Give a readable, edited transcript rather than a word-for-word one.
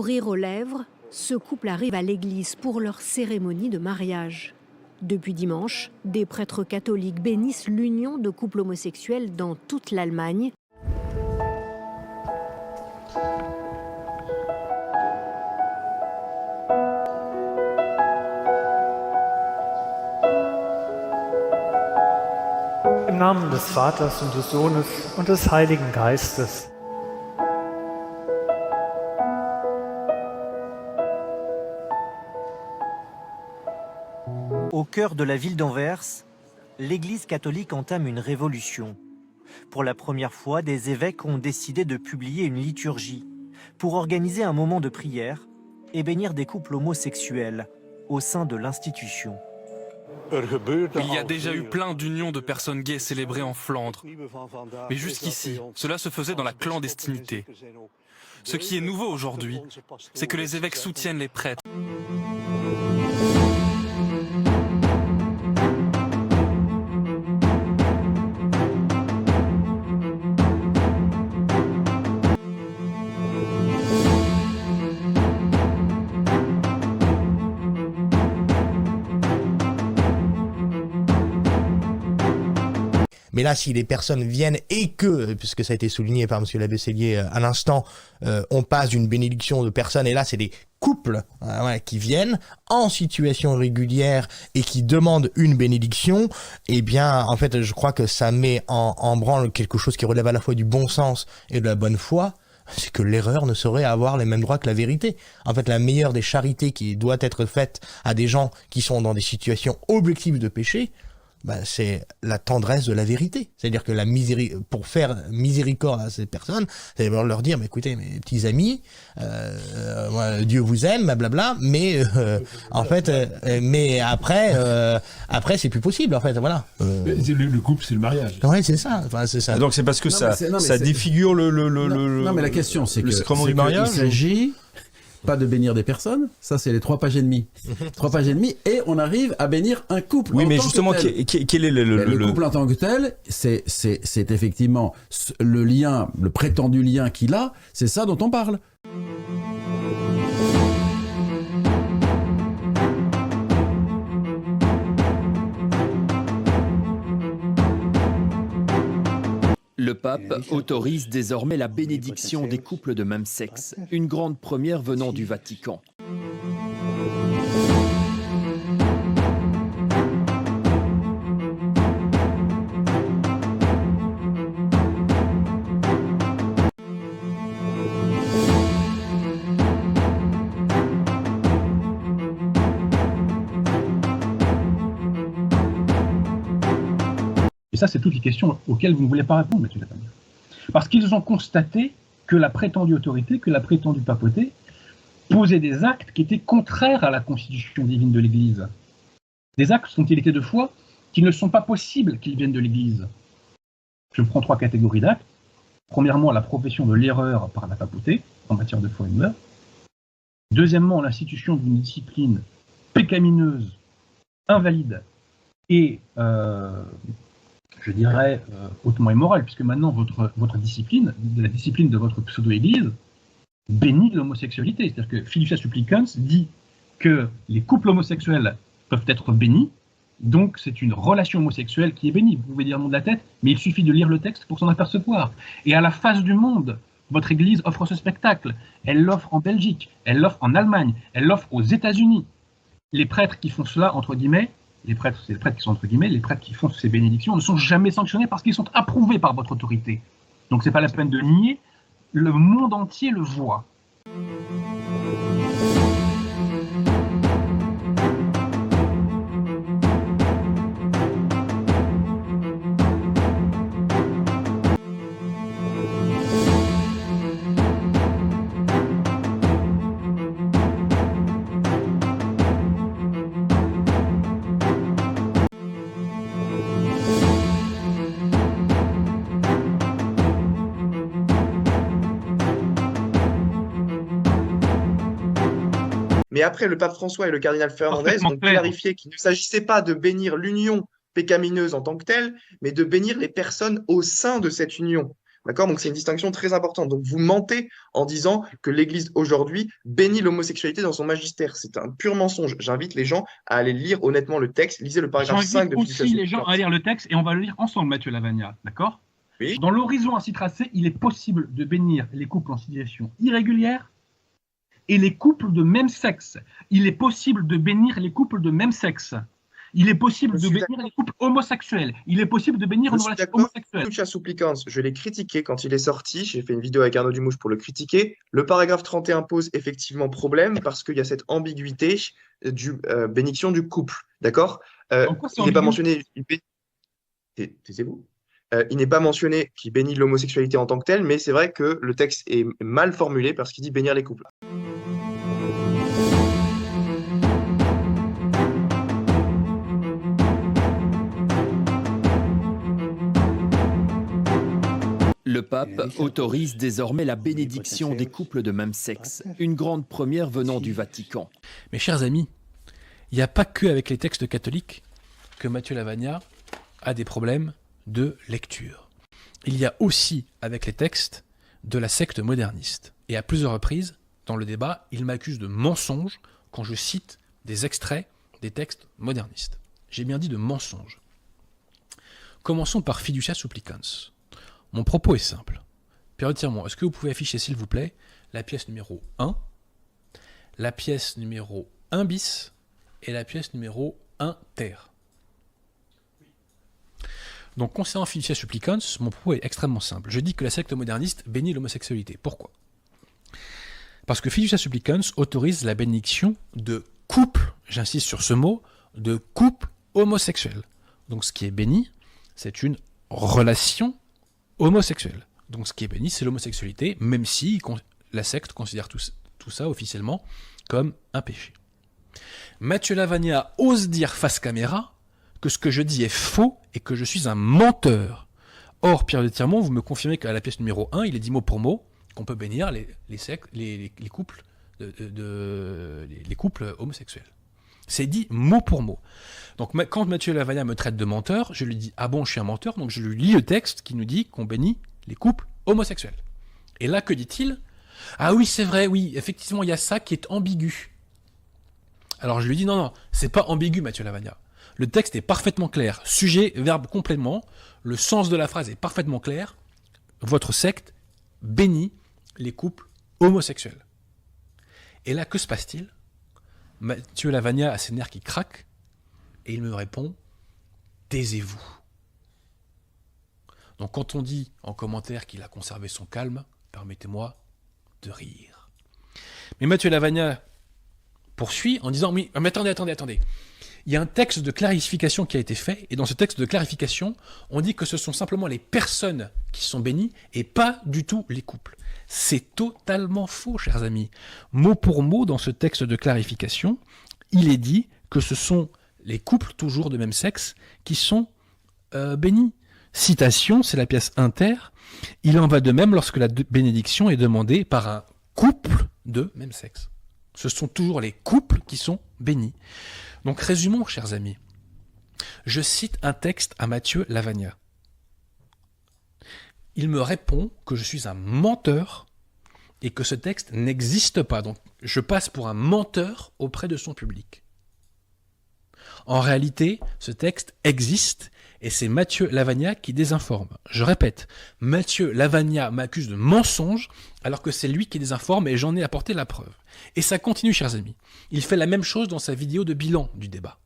Sourire aux lèvres, ce couple arrive à l'église pour leur cérémonie de mariage. Depuis dimanche, des prêtres catholiques bénissent l'union de couples homosexuels dans toute l'Allemagne. Im Namen des Vaters und des Sohnes und des Heiligen Geistes. Au cœur de la ville d'Anvers, l'Église catholique entame une révolution. Pour la première fois, des évêques ont décidé de publier une liturgie pour organiser un moment de prière et bénir des couples homosexuels au sein de l'institution. Il y a déjà eu plein d'unions de personnes gays célébrées en Flandre. Mais jusqu'ici, cela se faisait dans la clandestinité. Ce qui est nouveau aujourd'hui, c'est que les évêques soutiennent les prêtres. Mais là, si les personnes viennent et que, puisque ça a été souligné par monsieur l'abbé Sellier à l'instant, on passe d'une bénédiction de personnes, et là, c'est des couples qui viennent en situation régulière et qui demandent une bénédiction, eh bien, en fait, je crois que ça met en branle quelque chose qui relève à la fois du bon sens et de la bonne foi. C'est que l'erreur ne saurait avoir les mêmes droits que la vérité. En fait, la meilleure des charités qui doit être faite à des gens qui sont dans des situations objectives de péché, c'est la tendresse de la vérité. C'est-à-dire que pour faire miséricorde à ces personnes, c'est leur dire, mais écoutez, mes petits amis, Dieu vous aime, blablabla, mais en fait, mais après, c'est plus possible, en fait, voilà. Le couple, c'est le mariage. Ouais, c'est ça. Enfin, c'est ça. Donc c'est parce que ça défigure Non, mais la question, c'est que sacrement du mariage. Il s'agit pas de bénir des personnes, ça c'est les 3 pages et demie. 3 pages et demie, et on arrive à bénir un couple. Oui, mais justement, quel est le couple en tant que tel, c'est effectivement le lien, le prétendu lien qu'il a, c'est ça dont on parle. Le pape autorise désormais la bénédiction des couples de même sexe, une grande première venant du Vatican. Et ça, c'est toutes les questions auxquelles vous ne voulez pas répondre, M. Latanier. Parce qu'ils ont constaté que la prétendue autorité, que la prétendue papauté posait des actes qui étaient contraires à la constitution divine de l'Église. Des actes, sont-ils de foi, qui ne sont pas possibles qu'ils viennent de l'Église. Je prends 3 catégories d'actes. Premièrement, la profession de l'erreur par la papauté, en matière de foi et de mœurs. Deuxièmement, l'institution d'une discipline pécamineuse, invalide et je dirais, hautement immoral, puisque maintenant votre discipline, la discipline de votre pseudo-église, bénit l'homosexualité. C'est-à-dire que Fiducia Supplicans dit que les couples homosexuels peuvent être bénis, donc c'est une relation homosexuelle qui est bénie. Vous pouvez dire le nom de la tête, mais il suffit de lire le texte pour s'en apercevoir. Et à la face du monde, votre église offre ce spectacle. Elle l'offre en Belgique, elle l'offre en Allemagne, elle l'offre aux États-Unis. Les prêtres qui font cela, entre guillemets, les prêtres, c'est les prêtres qui sont entre guillemets, les prêtres qui font ces bénédictions ne sont jamais sanctionnés parce qu'ils sont approuvés par votre autorité. Donc c'est pas la peine de nier, le monde entier le voit. Mais après, le pape François et le cardinal Fernandez ont clarifié qu'il ne s'agissait pas de bénir l'union pécamineuse en tant que telle, mais de bénir les personnes au sein de cette union. D'accord? Donc c'est une distinction très importante. Donc vous mentez en disant que l'Église aujourd'hui bénit l'homosexualité dans son magistère. C'est un pur mensonge. J'invite les gens à aller lire honnêtement le texte. Lisez le paragraphe 5 de J'invite aussi les gens à lire le texte et on va le lire ensemble, Mathieu Lavagna. D'accord? Oui. Dans l'horizon ainsi tracé, il est possible de bénir les couples en situation irrégulière et les couples de même sexe. Il est possible de bénir les couples de même sexe. Il est possible de bénir les couples homosexuels. Il est possible de bénir une relation homosexuelle. Fiducia supplicans, je l'ai critiqué quand il est sorti. J'ai fait une vidéo avec Arnaud Dumouche pour le critiquer. Le paragraphe 31 pose effectivement problème parce qu'il y a cette ambiguïté du bénédiction du couple. D'accord? Il n'est pas mentionné. Taisez-vous. Il n'est pas mentionné qu'il bénit l'homosexualité en tant que telle, mais c'est vrai que le texte est mal formulé parce qu'il dit bénir les couples. Le pape autorise désormais la bénédiction des couples de même sexe, une grande première venant du Vatican. Mes chers amis, il n'y a pas que avec les textes catholiques que Mathieu Lavagna a des problèmes de lecture. Il y a aussi avec les textes de la secte moderniste. Et à plusieurs reprises, dans le débat, il m'accuse de mensonge quand je cite des extraits des textes modernistes. J'ai bien dit de mensonge. Commençons par Fiducia supplicans. Mon propos est simple. Période de serment, est-ce que vous pouvez afficher, s'il vous plaît, la pièce numéro 1, la pièce numéro 1 bis et la pièce numéro 1 ter. Donc, concernant Fiducia supplicans, mon propos est extrêmement simple. Je dis que la secte moderniste bénit l'homosexualité. Pourquoi? Parce que Fiducia supplicans autorise la bénédiction de couples, j'insiste sur ce mot, de couples homosexuels. Donc, ce qui est béni, c'est une relation homosexuelle. Donc ce qui est béni, c'est l'homosexualité, même si la secte considère tout ça officiellement comme un péché. Mathieu Lavagna ose dire face caméra que ce que je dis est faux et que je suis un menteur. Or, Pierre de Tirmont, vous me confirmez qu'à la pièce numéro 1, il est dit mot pour mot qu'on peut bénir les couples, les couples homosexuels. C'est dit mot pour mot. Donc quand Mathieu Lavagna me traite de menteur, je lui dis « Ah bon, je suis un menteur ?» Donc je lui lis le texte qui nous dit qu'on bénit les couples homosexuels. Et là, que dit-il? « Ah oui, c'est vrai, oui, effectivement, il y a ça qui est ambigu. » Alors je lui dis « Non, c'est pas ambigu, Mathieu Lavagna. Le texte est parfaitement clair. Sujet, verbe, complément. Le sens de la phrase est parfaitement clair. Votre secte bénit les couples homosexuels. » Et là, que se passe-t-il? Mathieu Lavagna a ses nerfs qui craquent et il me répond « Taisez-vous ». Donc quand on dit en commentaire qu'il a conservé son calme, permettez-moi de rire. Mais Mathieu Lavagna poursuit en disant « Mais attendez. Il y a un texte de clarification qui a été fait et dans ce texte de clarification, on dit que ce sont simplement les personnes qui sont bénies et pas du tout les couples. » C'est totalement faux, chers amis. Mot pour mot, dans ce texte de clarification, il est dit que ce sont les couples, toujours de même sexe, qui sont bénis. Citation, c'est la pièce inter. Il en va de même lorsque la bénédiction est demandée par un couple de même sexe. Ce sont toujours les couples qui sont bénis. Donc résumons, chers amis. Je cite un texte à Mathieu Lavagna. Il me répond que je suis un menteur et que ce texte n'existe pas. Donc, je passe pour un menteur auprès de son public. En réalité, ce texte existe et c'est Mathieu Lavagna qui désinforme. Je répète, Mathieu Lavagna m'accuse de mensonge alors que c'est lui qui désinforme et j'en ai apporté la preuve. Et ça continue, chers amis. Il fait la même chose dans sa vidéo de bilan du débat.